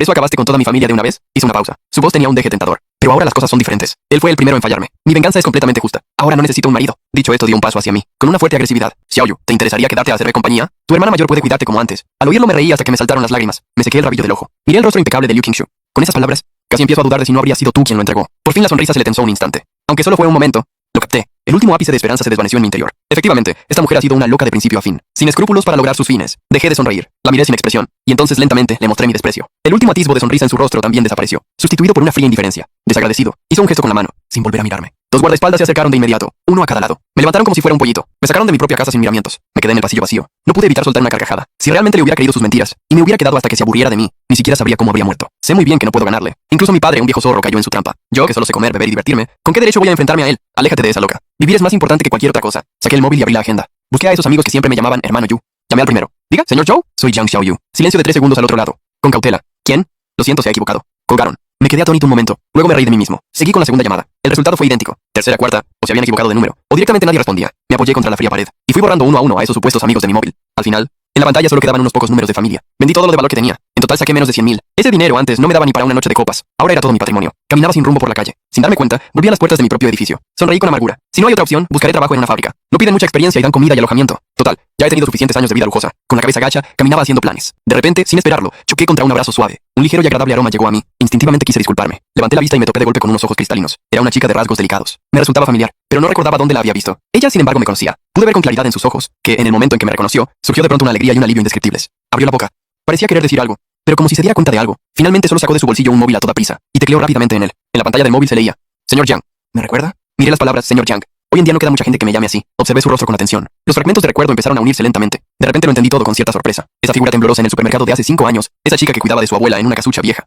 ¿Por eso acabaste con toda mi familia de una vez? Hizo una pausa. Su voz tenía un deje tentador. Pero ahora las cosas son diferentes. Él fue el primero en fallarme. Mi venganza es completamente justa. Ahora no necesito un marido. Dicho esto, dio un paso hacia mí, con una fuerte agresividad. Xiaoyu, ¿te interesaría quedarte a hacerme compañía? Tu hermana mayor puede cuidarte como antes. Al oírlo me reí hasta que me saltaron las lágrimas. Me sequé el rabillo del ojo. Miré el rostro impecable de Liu Qingshu. Con esas palabras, casi empiezo a dudar de si no habría sido tú quien lo entregó. Por fin la sonrisa se le tensó un instante. Aunque solo fue un momento, lo capté. El último ápice de esperanza se desvaneció en mi interior. Efectivamente, esta mujer ha sido una loca de principio a fin, sin escrúpulos para lograr sus fines. Dejé de sonreír, la miré sin expresión, y entonces lentamente le mostré mi desprecio. El último atisbo de sonrisa en su rostro también desapareció, sustituido por una fría indiferencia. Desagradecido, hizo un gesto con la mano, sin volver a mirarme. Dos guardaespaldas se acercaron de inmediato, uno a cada lado. Me levantaron como si fuera un pollito. Me sacaron de mi propia casa sin miramientos. Me quedé en el pasillo vacío. No pude evitar soltar una carcajada. Si realmente le hubiera creído sus mentiras, y me hubiera quedado hasta que se aburriera de mí, ni siquiera sabría cómo habría muerto. Sé muy bien que no puedo ganarle. Incluso mi padre, un viejo zorro, cayó en su trampa. Yo, que solo sé comer, beber y divertirme, ¿con qué derecho voy a enfrentarme a él? Aléjate de esa loca. Vivir es más importante que cualquier otra cosa. Saqué el móvil y abrí la agenda. Busqué a esos amigos que siempre me llamaban hermano Yu. Llamé al primero. Diga, señor Zhou. Soy Jiang Xiaoyu. Silencio de 3 segundos al otro lado. Con cautela. ¿Quién? Lo siento, se ha equivocado. Colgaron. Me quedé atónito un momento. Luego me reí de mí mismo. Seguí con la segunda llamada. El resultado fue idéntico. Tercera, cuarta, o se habían equivocado de número, o directamente nadie respondía. Me apoyé contra la fría pared y fui borrando uno a uno a esos supuestos amigos de mi móvil. Al final, en la pantalla solo quedaban unos pocos números de familia. Vendí todo lo de valor que tenía. En total saqué menos de 100.000. Ese dinero antes no me daba ni para una noche de copas. Ahora era todo mi patrimonio. Caminaba sin rumbo por la calle. Sin darme cuenta, volví a las puertas de mi propio edificio. Sonreí con amargura. Si no hay otra opción, buscaré trabajo en una fábrica. No piden mucha experiencia y dan comida y alojamiento. Total, ya he tenido suficientes años de vida lujosa. Con la cabeza gacha, caminaba haciendo planes. De repente, sin esperarlo, choqué contra un abrazo suave. Un ligero y agradable aroma llegó a mí. Instintivamente quise disculparme. Levanté la vista y me topé de golpe con unos ojos cristalinos. Era una chica de rasgos delicados. Me resultaba familiar, pero no recordaba dónde la había visto. Ella, sin embargo, me conocía. Pude ver con claridad en sus ojos que, en el momento en que me reconoció, surgió de pronto una alegría y un alivio indescriptibles. Abrió la boca. Parecía querer decir algo, pero como si se diera cuenta de algo. Finalmente solo sacó de su bolsillo un móvil a toda prisa y tecleó rápidamente en él. En la pantalla del móvil se leía: Señor Jiang. ¿Me recuerda? Miré las palabras Señor Jiang. Hoy en día no queda mucha gente que me llame así. Observé su rostro con atención. Los fragmentos de recuerdo empezaron a unirse lentamente. De repente lo entendí todo con cierta sorpresa. Esa figura temblorosa en el supermercado de hace 5 años. Esa chica que cuidaba de su abuela en una casucha vieja.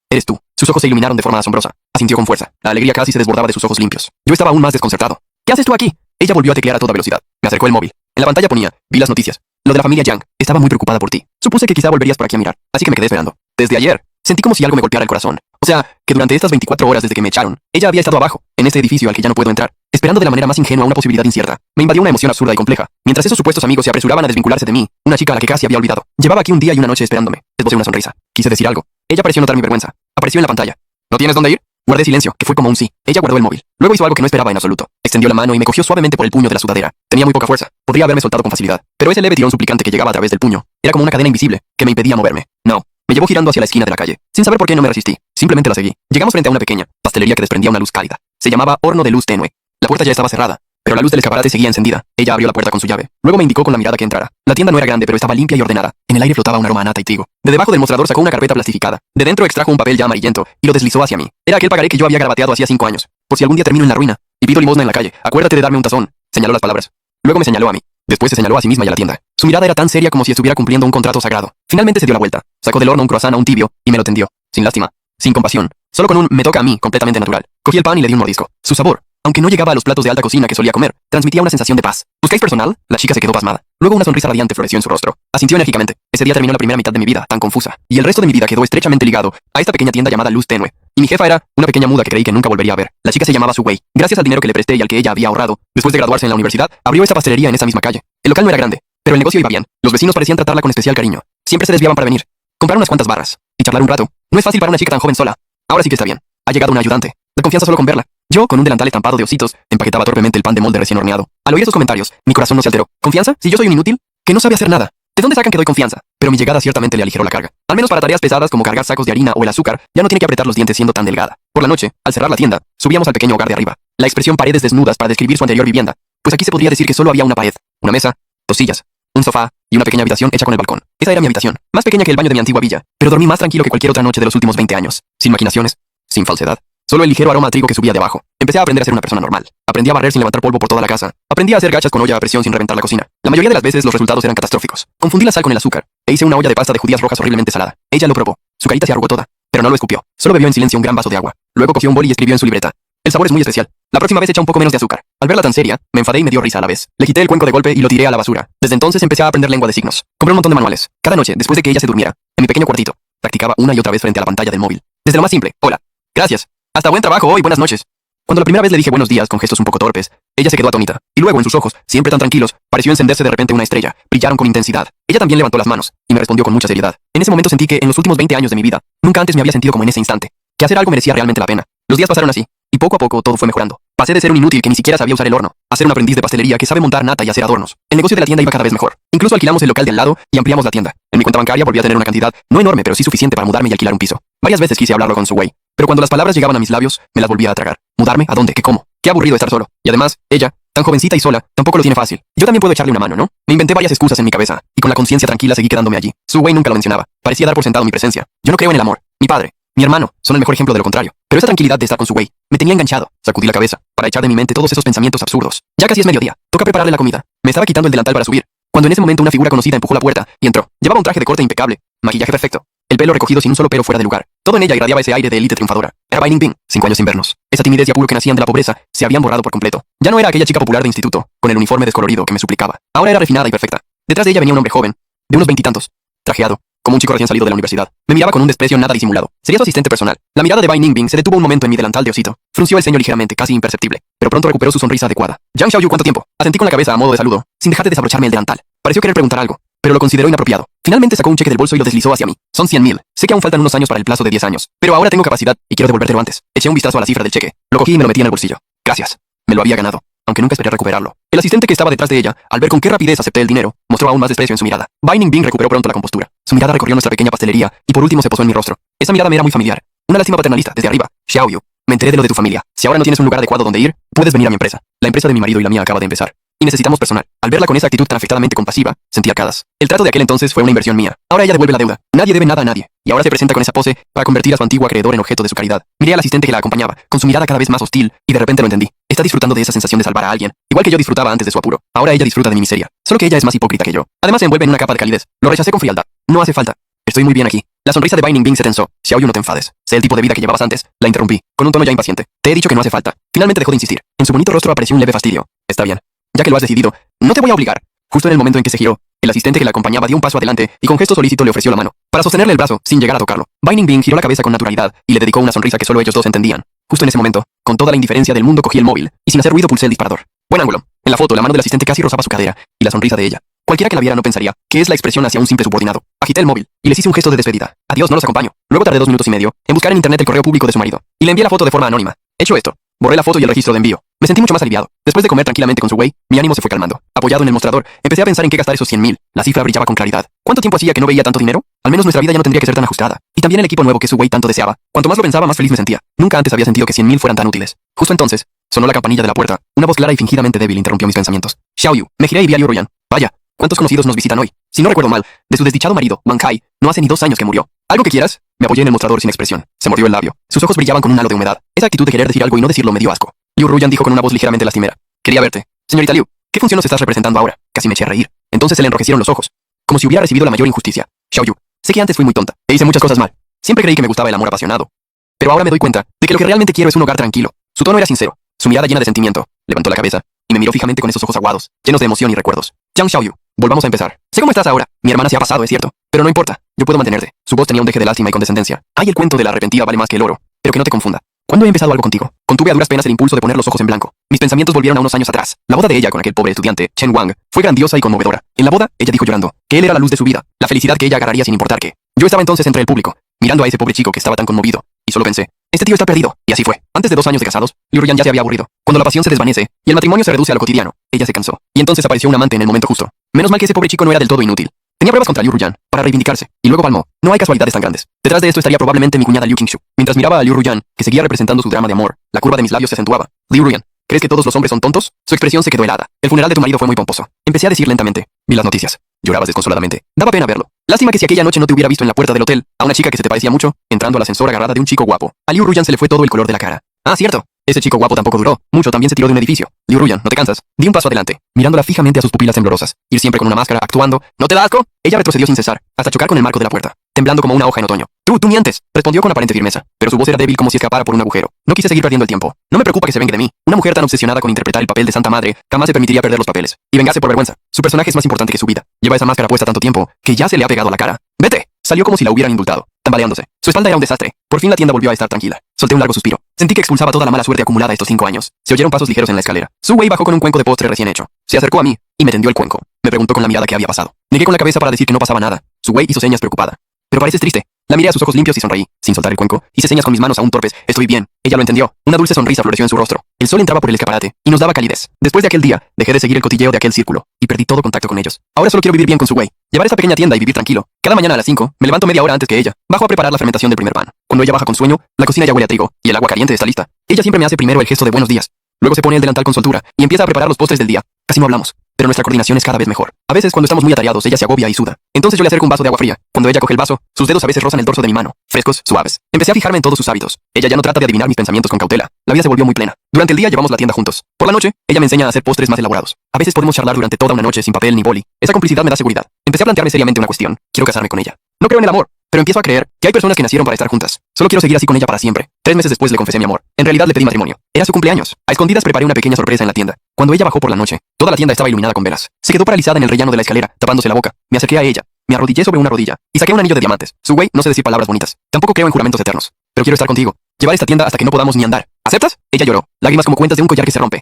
Eres tú. Sus ojos se iluminaron de forma asombrosa. Asintió con fuerza. La alegría casi se desbordaba de sus ojos limpios. Yo estaba aún más desconcertado. ¿Qué haces tú aquí? Ella volvió a teclear a toda velocidad. Me acercó el móvil. En la pantalla ponía: vi las noticias. Lo de la familia Yang. Estaba muy preocupada por ti. Supuse que quizá volverías por aquí a mirar. Así que me quedé esperando. Desde ayer, sentí como si algo me golpeara el corazón. O sea, que durante estas 24 horas desde que me echaron, ella había estado abajo, en este edificio al que ya no puedo entrar, esperando de la manera más ingenua una posibilidad incierta. Me invadió una emoción absurda y compleja. Mientras esos supuestos amigos se apresuraban a desvincularse de mí, una chica a la que casi había olvidado, llevaba aquí un día y una noche esperándome. Esbocé una sonrisa. Quise decir algo. Ella pareció notar mi vergüenza. Apareció en la pantalla. ¿No tienes dónde ir? Guardé silencio, que fue como un sí. Ella guardó el móvil. Luego hizo algo que no esperaba en absoluto. Extendió la mano y me cogió suavemente por el puño de la sudadera. Tenía muy poca fuerza. Podría haberme soltado con facilidad. Pero ese leve tirón suplicante que llegaba a través del puño era como una cadena invisible que me impedía moverme. No. Me llevó girando hacia la esquina de la calle. Sin saber por qué no me resistí. Simplemente la seguí. Llegamos frente a una pequeña pastelería que desprendía una luz cálida. Se llamaba Horno de Luz Tenue. La puerta ya estaba cerrada, pero la luz del escaparate seguía encendida. Ella abrió la puerta con su llave. Luego me indicó con la mirada que entrara. La tienda no era grande, pero estaba limpia y ordenada. En el aire flotaba un aroma a nata y trigo. De debajo del mostrador sacó una carpeta plastificada. De dentro extrajo un papel ya amarillento y lo deslizó hacia mí. Era aquel pagaré que yo había garabateado hacía 5 años. Por si algún día termino en la ruina y pido limosna en la calle, acuérdate de darme un tazón. Señaló las palabras. Luego me señaló a mí. Después se señaló a sí misma y a la tienda. Su mirada era tan seria como si estuviera cumpliendo un contrato sagrado. Finalmente se dio la vuelta. Sacó del horno un croissant aún tibio y me lo tendió. Sin lástima. Sin compasión. Solo con un me toca a mí completamente natural. Cogí el pan y le di un mordisco. Su sabor, aunque no llegaba a los platos de alta cocina que solía comer, transmitía una sensación de paz. ¿Buscáis personal? La chica se quedó pasmada. Luego una sonrisa radiante floreció en su rostro. Asintió enérgicamente. Ese día terminó la primera mitad de mi vida, tan confusa. Y el resto de mi vida quedó estrechamente ligado a esta pequeña tienda llamada Luz Tenue. Y mi jefa era una pequeña muda que creí que nunca volvería a ver. La chica se llamaba Su Wei. Gracias al dinero que le presté y al que ella había ahorrado, después de graduarse en la universidad, abrió esta pastelería en esa misma calle. El local no era grande, pero el negocio iba bien. Los vecinos parecían tratarla con especial cariño. Siempre se desviaban para venir, comprar unas cuantas barras y charlar un rato. No es fácil para una chica tan joven sola. Ahora sí que está bien. Ha llegado una ayudante. Da confianza solo con verla. Yo, con un delantal estampado de ositos, empaquetaba torpemente el pan de molde recién horneado. Al oír esos comentarios, mi corazón no se alteró. ¿Confianza? Si yo soy un inútil, que no sabe hacer nada. ¿De dónde sacan que doy confianza? Pero mi llegada ciertamente le aligeró la carga. Al menos para tareas pesadas como cargar sacos de harina o el azúcar, ya no tiene que apretar los dientes siendo tan delgada. Por la noche, al cerrar la tienda, subíamos al pequeño hogar de arriba. La expresión paredes desnudas para describir su anterior vivienda, pues aquí se podría decir que solo había una pared, una mesa, 2 sillas, un sofá y una pequeña habitación hecha con el balcón. Esa era mi habitación, más pequeña que el baño de mi antigua villa, pero dormí más tranquilo que cualquier otra noche de los últimos 20 años. Sin maquinaciones, sin falsedad. Solo el ligero aroma a trigo que subía de abajo. Empecé a aprender a ser una persona normal. Aprendí a barrer sin levantar polvo por toda la casa. Aprendí a hacer gachas con olla a presión sin reventar la cocina. La mayoría de las veces los resultados eran catastróficos. Confundí la sal con el azúcar e hice una olla de pasta de judías rojas horriblemente salada. Ella lo probó. Su carita se arrugó toda, pero no lo escupió. Solo bebió en silencio un gran vaso de agua. Luego cogió un boli y escribió en su libreta: el sabor es muy especial. La próxima vez echa un poco menos de azúcar. Al verla tan seria, me enfadé y me dio risa a la vez. Le quité el cuenco de golpe y lo tiré a la basura. Desde entonces empecé a aprender lengua de signos. Compré un montón de manuales. Cada noche, después de que ella se durmiera, en mi pequeño cuartito, practicaba una y otra vez frente a la pantalla del móvil. Desde lo más simple: hola, gracias, hasta buen trabajo hoy, buenas noches. Cuando la primera vez le dije buenos días con gestos un poco torpes, ella se quedó atónita, y luego en sus ojos, siempre tan tranquilos, pareció encenderse de repente una estrella. Brillaron con intensidad. Ella también levantó las manos, y me respondió con mucha seriedad. En ese momento sentí que, en los últimos 20 años de mi vida, nunca antes me había sentido como en ese instante. Que hacer algo merecía realmente la pena. Los días pasaron así, y poco a poco todo fue mejorando. Pasé de ser un inútil que ni siquiera sabía usar el horno, a ser un aprendiz de pastelería que sabe montar nata y hacer adornos. El negocio de la tienda iba cada vez mejor. Incluso alquilamos el local de al lado y ampliamos la tienda. En mi cuenta bancaria volví a tener una cantidad, no enorme, pero sí suficiente para mudarme y alquilar un piso. Varias veces quise hablarlo con Su-Wei, pero cuando las palabras llegaban a mis labios, me las volvía a tragar. ¿Mudarme? ¿A dónde? ¿Qué cómo? Qué aburrido estar solo. Y además, ella, tan jovencita y sola, tampoco lo tiene fácil. Yo también puedo echarle una mano, ¿no? Me inventé varias excusas en mi cabeza, y con la conciencia tranquila seguí quedándome allí. Su-Wei nunca lo mencionaba. Parecía dar por sentado mi presencia. Yo no creo en el amor. Mi padre, mi hermano, son el mejor ejemplo de lo contrario. Pero esa tranquilidad de estar con Su-Wei me tenía enganchado. Sacudí la cabeza para echar de mi mente todos esos pensamientos absurdos. Ya casi es mediodía. Toca prepararle la comida. Me estaba quitando el delantal para subir, cuando en ese momento una figura conocida empujó la puerta y entró. Llevaba un traje de corte impecable, maquillaje perfecto, el pelo recogido sin un solo pelo fuera de lugar. Todo en ella irradiaba ese aire de élite triunfadora. Era Bai Ningbing, 5 años sin vernos. Esa timidez y apuro que nacían de la pobreza se habían borrado por completo. Ya no era aquella chica popular de instituto, con el uniforme descolorido que me suplicaba. Ahora era refinada y perfecta. Detrás de ella venía un hombre joven, de unos veintitantos, trajeado, como un chico recién salido de la universidad. Me miraba con un desprecio nada disimulado. Sería su asistente personal. La mirada de Bai Ningbing se detuvo un momento en mi delantal de osito. Frunció el ceño ligeramente, casi imperceptible, pero pronto recuperó su sonrisa adecuada. Yang Xiaoyu, ¿cuánto tiempo? Asentí con la cabeza a modo de saludo, sin dejar de desabrocharme el delantal. Pareció querer preguntar algo, pero lo consideró inapropiado. Finalmente sacó un cheque del bolso y lo deslizó hacia mí. Son 100.000. Sé que aún faltan unos años para el plazo de 10 años, pero ahora tengo capacidad y quiero devolvértelo antes. Eché un vistazo a la cifra del cheque. Lo cogí y me lo metí en el bolsillo. Gracias. Me lo había ganado, aunque nunca esperé recuperarlo. El asistente que estaba detrás de ella, al ver con qué rapidez acepté el dinero, mostró aún más desprecio en su mirada. Bai Ningbing recuperó pronto la compostura. Su mirada recorrió nuestra pequeña pastelería y por último se posó en mi rostro. Esa mirada me era muy familiar. Una lástima paternalista, desde arriba. Xiaoyu, me enteré de lo de tu familia. Si ahora no tienes un lugar adecuado donde ir, puedes venir a mi empresa. La empresa de mi marido y la mía acaba de empezar. Y necesitamos personal. Al verla con esa actitud tan afectadamente compasiva, sentí arcadas. El trato de aquel entonces fue una inversión mía. Ahora ella devuelve la deuda. Nadie debe nada a nadie. Y ahora se presenta con esa pose para convertir a su antiguo acreedor en objeto de su caridad. Miré al asistente que la acompañaba, con su mirada cada vez más hostil, y de repente lo entendí. Está disfrutando de esa sensación de salvar a alguien, igual que yo disfrutaba antes de su apuro. Ahora ella disfruta de mi miseria. Solo que ella es más hipócrita que yo. Además se envuelve en una capa de calidez. Lo rechacé con frialdad. No hace falta. Estoy muy bien aquí. La sonrisa de Bai Ningbing se tensó. Xiaoyu, no te enfades. Sé el tipo de vida que llevabas antes. La interrumpí, con un tono ya impaciente. Te he dicho que no hace falta. Finalmente dejó de insistir. En su bonito rostro apareció un leve fastidio. Está bien. Ya que lo has decidido, no te voy a obligar. Justo en el momento en que se giró, el asistente que la acompañaba dio un paso adelante y con gesto solícito le ofreció la mano, para sostenerle el brazo sin llegar a tocarlo. Bai Ningbing giró la cabeza con naturalidad y le dedicó una sonrisa que solo ellos dos entendían. Justo en ese momento, con toda la indiferencia del mundo cogí el móvil y sin hacer ruido pulsé el disparador. Buen ángulo. En la foto, la mano del asistente casi rozaba su cadera y la sonrisa de ella. Cualquiera que la viera no pensaría que es la expresión hacia un simple subordinado. Agité el móvil y les hice un gesto de despedida. Adiós, no los acompaño. Luego tardé 2 minutos y medio en buscar en internet el correo público de su marido y le envié la foto de forma anónima. Hecho esto, borré la foto y el registro de envío. Me sentí mucho más aliviado. Después de comer tranquilamente con Su-Wei, mi ánimo se fue calmando. Apoyado en el mostrador, empecé a pensar en qué gastar esos 100.000. La cifra brillaba con claridad. ¿Cuánto tiempo hacía que no veía tanto dinero? Al menos nuestra vida ya no tendría que ser tan ajustada. Y también el equipo nuevo que Su-Wei tanto deseaba. Cuanto más lo pensaba, más feliz me sentía. Nunca antes había sentido que 100.000 fueran tan útiles. Justo entonces, sonó la campanilla de la puerta. Una voz clara y fingidamente débil interrumpió mis pensamientos. Xiaoyu, me giré y vi a Liu Ruyan. Vaya, ¿cuántos conocidos nos visitan hoy? Si no recuerdo mal, de su desdichado marido, Wang Kai, no hace ni 2 años que murió. ¿Algo que quieras? Me apoyé en el mostrador sin expresión. Se mordió el labio. Sus ojos brillaban con un halo de humedad. Esa actitud de querer decir algo y no decirlo me dio asco. Liu Ruyan dijo con una voz ligeramente lastimera. Quería verte. Señorita Liu, ¿qué función nos estás representando ahora? Casi me eché a reír. Entonces se le enrojecieron los ojos, como si hubiera recibido la mayor injusticia. Xiaoyu, sé que antes fui muy tonta e hice muchas cosas mal. Siempre creí que me gustaba el amor apasionado. Pero ahora me doy cuenta de que lo que realmente quiero es un hogar tranquilo. Su tono era sincero, su mirada llena de sentimiento. Levantó la cabeza y me miró fijamente con esos ojos aguados, llenos de emoción y recuerdos. Yang Xiaoyu, volvamos a empezar. Sé cómo estás ahora. Mi hermana se ha pasado, es cierto. Pero no importa, yo puedo mantenerte. Su voz tenía un deje de lástima y condescendencia. Ay, el cuento de la arrepentida vale más que el oro. Pero que no te confunda. ¿Cuándo he empezado algo contigo? Contuve a duras penas el impulso de poner los ojos en blanco. Mis pensamientos volvieron a unos años atrás. La boda de ella con aquel pobre estudiante, Chen Wang, fue grandiosa y conmovedora. En la boda, ella dijo llorando que él era la luz de su vida, la felicidad que ella agarraría sin importar qué. Yo estaba entonces entre el público, mirando a ese pobre chico que estaba tan conmovido, y solo pensé, este tío está perdido. Y así fue. Antes de 2 años de casados, Liu Ruyan ya se había aburrido. Cuando la pasión se desvanece y el matrimonio se reduce a lo cotidiano, ella se cansó. Y entonces apareció un amante en el momento justo. Menos mal que ese pobre chico no era del todo inútil. Tenía pruebas contra Liu Ruyan, para reivindicarse, y luego palmó. No hay casualidades tan grandes. Detrás de esto estaría probablemente mi cuñada Liu Qingshu. Mientras miraba a Liu Ruyan, que seguía representando su drama de amor, la curva de mis labios se acentuaba. Liu Ruyan, ¿crees que todos los hombres son tontos? Su expresión se quedó helada. El funeral de tu marido fue muy pomposo. Empecé a decir lentamente. Vi las noticias. Llorabas desconsoladamente. Daba pena verlo. Lástima que si aquella noche no te hubiera visto en la puerta del hotel, a una chica que se te parecía mucho, entrando al ascensor agarrada de un chico guapo. A Liu Ruyan se le fue todo el color de la cara. Ah, cierto. Ese chico guapo tampoco duró. Mucho también se tiró de un edificio. Liu Ruyan, ¿no te cansas? Di un paso adelante, mirándola fijamente a sus pupilas temblorosas. Ir siempre con una máscara, actuando. ¿No te da asco? Ella retrocedió sin cesar, hasta chocar con el marco de la puerta, temblando como una hoja en otoño. Tú mientes, respondió con aparente firmeza, pero su voz era débil como si escapara por un agujero. No quise seguir perdiendo el tiempo. No me preocupa que se vengue de mí. Una mujer tan obsesionada con interpretar el papel de Santa Madre jamás se permitiría perder los papeles y vengarse por vergüenza. Su personaje es más importante que su vida. Lleva esa máscara puesta tanto tiempo que ya se le ha pegado a la cara. Vete. Salió como si la hubieran indultado. tambaleándose. Su espalda era un desastre. Por fin la tienda volvió a estar tranquila. Solté un largo suspiro. Sentí que expulsaba toda la mala suerte acumulada estos 5 años. Se oyeron pasos ligeros en la escalera. Su Wei bajó con un cuenco de postre recién hecho. Se acercó a mí y me tendió el cuenco. Me preguntó con la mirada qué había pasado. Negué con la cabeza para decir que no pasaba nada. Su Wei hizo señas preocupada. Pero pareces triste. La miré a sus ojos limpios y sonreí, sin soltar el cuenco. Hice señas con mis manos aún torpes. Estoy bien. Ella lo entendió. Una dulce sonrisa floreció en su rostro. El sol entraba por el escaparate y nos daba calidez. Después de aquel día, dejé de seguir el cotilleo de aquel círculo y perdí todo contacto con ellos. Ahora solo quiero vivir bien con su Wei. Llevar esta pequeña tienda y vivir tranquilo. Cada mañana a las 5, me levanto media hora antes que ella. Bajo a preparar la fermentación del primer pan. Cuando ella baja con sueño, la cocina ya huele a trigo y el agua caliente está lista. Ella siempre me hace primero el gesto de buenos días. Luego se pone el delantal con soltura y empieza a preparar los postres del día. Casi no hablamos, pero nuestra coordinación es cada vez mejor. A veces cuando estamos muy atareados, ella se agobia y suda. Entonces yo le acerco un vaso de agua fría. Cuando ella coge el vaso, sus dedos a veces rozan el dorso de mi mano, frescos, suaves. Empecé a fijarme en todos sus hábitos. Ella ya no trata de adivinar mis pensamientos con cautela. La vida se volvió muy plena. Durante el día llevamos la tienda juntos. Por la noche, ella me enseña a hacer postres más elaborados. A veces podemos charlar durante toda una noche sin papel ni boli. Esa complicidad me da seguridad. Empecé a plantearme seriamente una cuestión. Quiero casarme con ella. No creo en el amor, pero empiezo a creer que hay personas que nacieron para estar juntas. Solo quiero seguir así con ella para siempre. 3 meses después le confesé mi amor. En realidad le pedí matrimonio. Era su cumpleaños. A escondidas preparé una pequeña sorpresa en la tienda. Cuando ella bajó por la noche, toda la tienda estaba iluminada con velas. Se quedó paralizada en el rellano de la escalera, tapándose la boca. Me acerqué a ella. Me arrodillé sobre una rodilla y saqué un anillo de diamantes. Su Wei no sé decir palabras bonitas. Tampoco creo en juramentos eternos. Pero quiero estar contigo. Llevar esta tienda hasta que no podamos ni andar. ¿Aceptas? Ella lloró. Lágrimas como cuentas de un collar que se rompe.